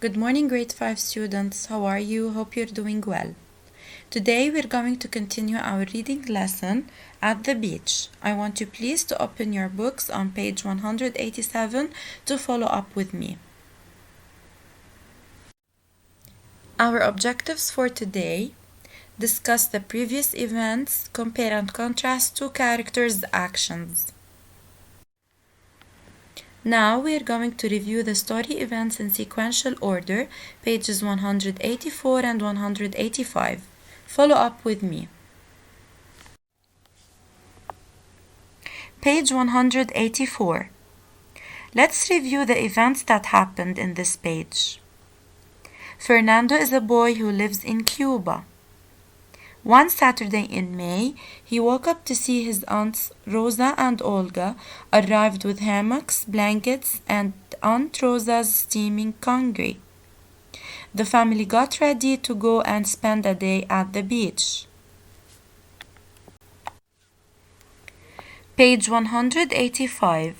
Good morning, grade 5 students. How are you? Hope you're doing well. Today we're going to continue our reading lesson at the beach. I want you please to open your books on page 187 to follow up with me. Our objectives for today: discuss the previous events, compare and contrast two characters' actions. Now we are going to review the story events in sequential order, pages 184 and 185. Follow up with me. Page 184. Let's review the events that happened in this page. Fernando is a boy who lives in Cuba. One Saturday in May, he woke up to see his aunts Rosa and Olga arrived with hammocks, blankets, and Aunt Rosa's steaming congee. The family got ready to go and spend a day at the beach. Page 185.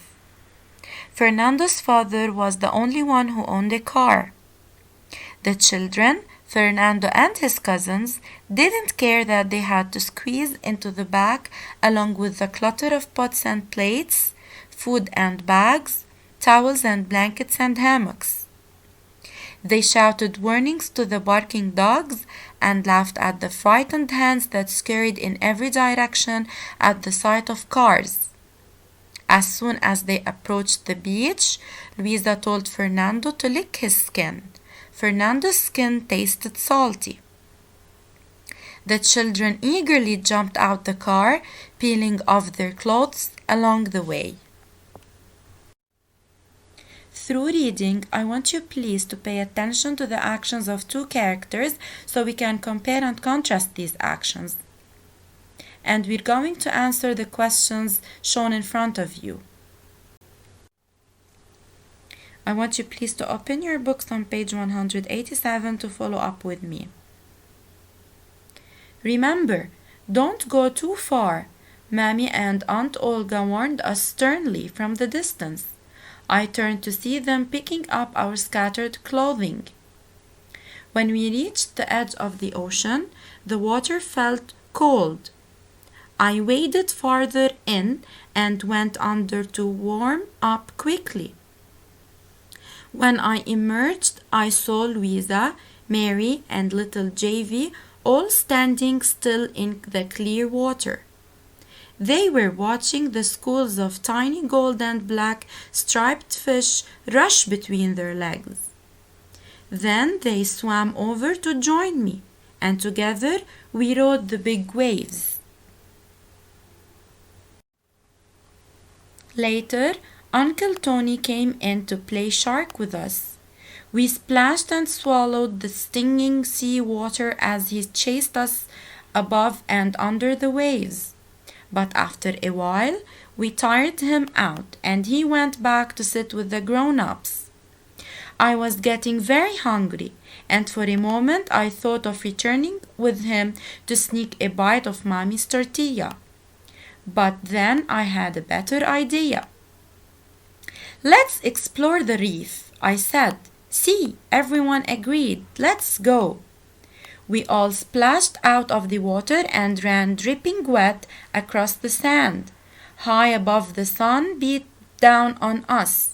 Fernando's father was the only one who owned a car. The children, Fernando and his cousins, didn't care that they had to squeeze into the back along with the clutter of pots and plates, food and bags, towels and blankets and hammocks. They shouted warnings to the barking dogs and laughed at the frightened hens that scurried in every direction at the sight of cars. As soon as they approached the beach, Luisa told Fernando to lick his skin. Fernando's skin tasted salty. The children eagerly jumped out the car, peeling off their clothes along the way. Through reading, I want you please to pay attention to the actions of two characters so we can compare and contrast these actions. And we're going to answer the questions shown in front of you. I want you please to open your books on page 187 to follow up with me. Remember, don't go too far. Mammy and Aunt Olga warned us sternly from the distance. I turned to see them picking up our scattered clothing. When we reached the edge of the ocean, the water felt cold. I waded farther in and went under to warm up quickly. When I emerged, I saw Luisa, Mary, and little JV all standing still in the clear water. They were watching the schools of tiny gold and black striped fish rush between their legs. Then they swam over to join me, and together we rode the big waves. Later, Uncle Tony came in to play shark with us. We splashed and swallowed the stinging sea water as he chased us above and under the waves. But after a while, we tired him out and he went back to sit with the grown-ups. I was getting very hungry, and for a moment I thought of returning with him to sneak a bite of Mommy's tortilla. But then I had a better idea. "Let's explore the reef," I said. "See," everyone agreed. "Let's go." We all splashed out of the water and ran dripping wet across the sand. High above, the sun beat down on us.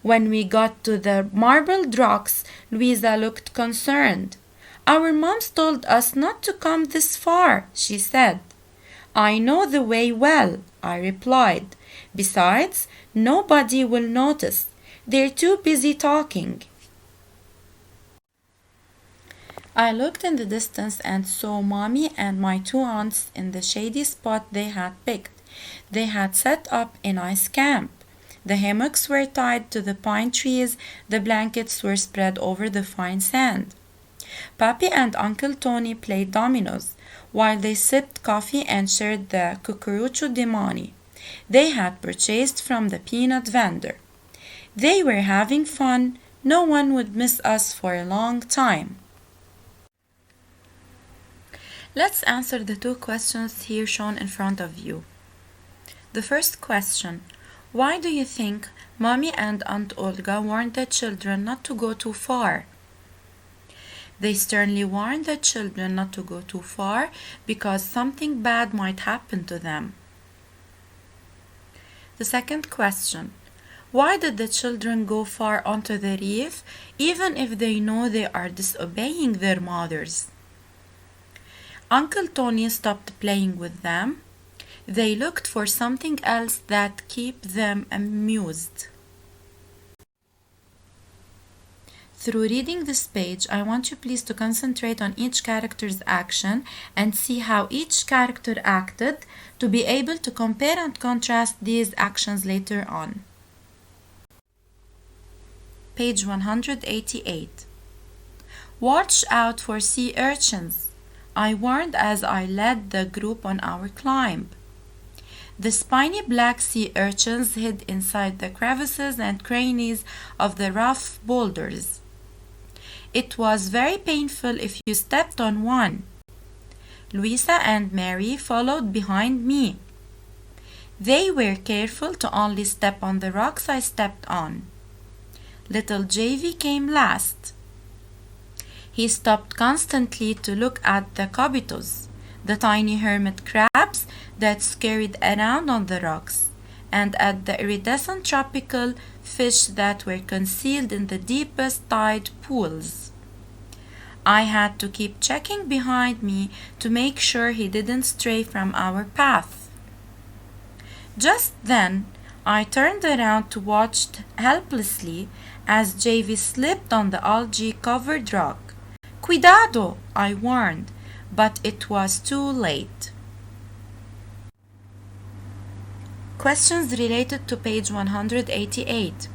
When we got to the marbled rocks, Luisa looked concerned. "Our moms told us not to come this far," she said. "I know the way well," I replied. "Besides, nobody will notice. They're too busy talking." I looked in the distance and saw Mommy and my two aunts in the shady spot they had picked. They had set up a nice camp. The hammocks were tied to the pine trees, the blankets were spread over the fine sand. Papi and Uncle Tony played dominoes, while they sipped coffee and shared the cucurucho de mani they had purchased from the peanut vendor. They were having fun. No one would miss us for a long time. Let's answer the two questions here shown in front of you. The first question: why do you think Mommy and Aunt Olga warned the children not to go too far. They sternly warned the children not to go too far because something bad might happen to them. The second question: why did the children go far onto the reef even if they know they are disobeying their mothers? Uncle Tony stopped playing with them. They looked for something else that kept them amused. Through reading this page, I want you please to concentrate on each character's action and see how each character acted to be able to compare and contrast these actions later on. Page 188. Watch out for sea urchins, I warned as I led the group on our climb. The spiny black sea urchins hid inside the crevices and crannies of the rough boulders. It was very painful if you stepped on one. Louisa and Mary followed behind me. They were careful to only step on the rocks I stepped on. Little Javy came last. He stopped constantly to look at the cobitos, the tiny hermit crabs that scurried around on the rocks, and at the iridescent tropical fish that were concealed in the deepest tide pools. I had to keep checking behind me to make sure he didn't stray from our path. Just then, I turned around to watch helplessly as Javy slipped on the algae-covered rock. Cuidado, I warned, but it was too late. Questions related to page 188.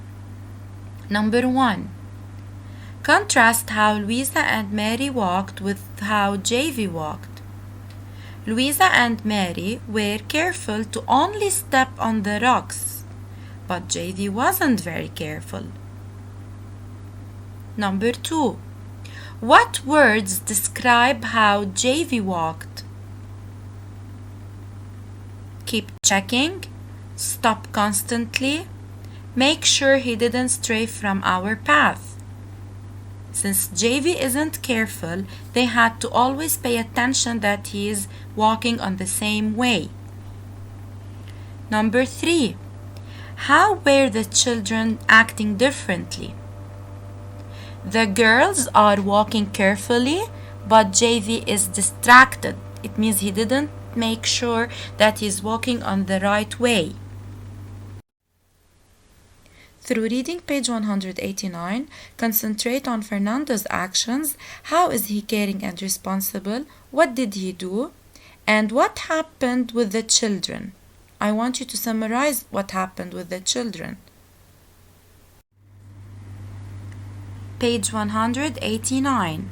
Number 1. Contrast how Louisa and Mary walked with how Javy walked. Louisa and Mary were careful to only step on the rocks, but Javy wasn't very careful. Number 2. What words describe how Javy walked? Keep checking. Stop constantly. Make sure he didn't stray from our path. Since Javy isn't careful, they had to always pay attention that he is walking on the same way. Number 3. How were the children acting differently? The girls are walking carefully, but Javy is distracted. It means he didn't make sure that he's walking on the right way. Through reading page 189, concentrate on Fernando's actions. How is he caring and responsible? What did he do? And what happened with the children? I want you to summarize what happened with the children. Page 189.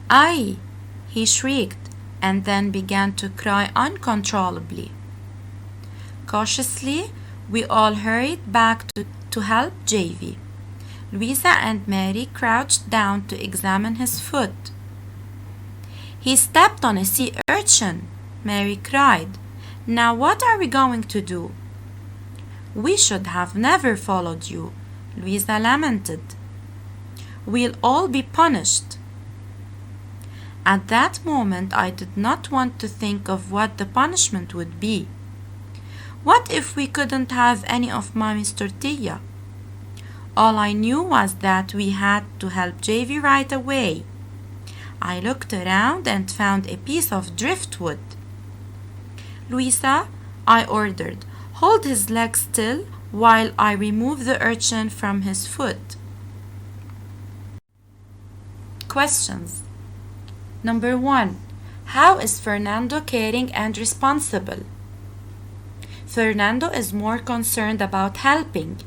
"Ay!" he shrieked, and then began to cry uncontrollably. Cautiously, we all hurried back to help Javy. Louisa and Mary crouched down to examine his foot. "He stepped on a sea urchin," Mary cried. "Now what are we going to do?" "We should have never followed you," Louisa lamented. "We'll all be punished." At that moment, I did not want to think of what the punishment would be. What if we couldn't have any of Mommy's tortilla? All I knew was that we had to help Javy right away. I looked around and found a piece of driftwood. "Louisa," I ordered, "hold his leg still while I remove the urchin from his foot." Questions. Number 1. How is Fernando caring and responsible? Fernando is more concerned about helping.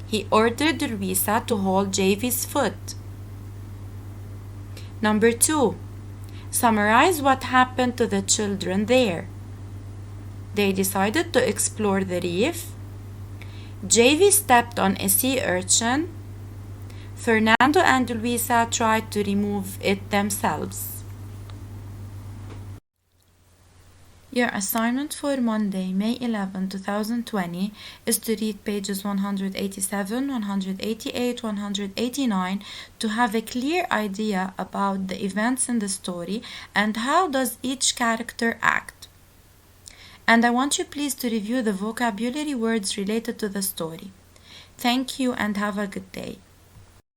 He ordered Louisa to hold Javy's foot. Number 2. Summarize what happened to the children there. They decided to explore the reef. Javy stepped on a sea urchin. Fernando and Louisa tried to remove it themselves. Your assignment for Monday, May 11, 2020 is to read pages 187, 188, 189 to have a clear idea about the events in the story and how does each character act. And I want you please to review the vocabulary words related to the story. Thank you and have a good day.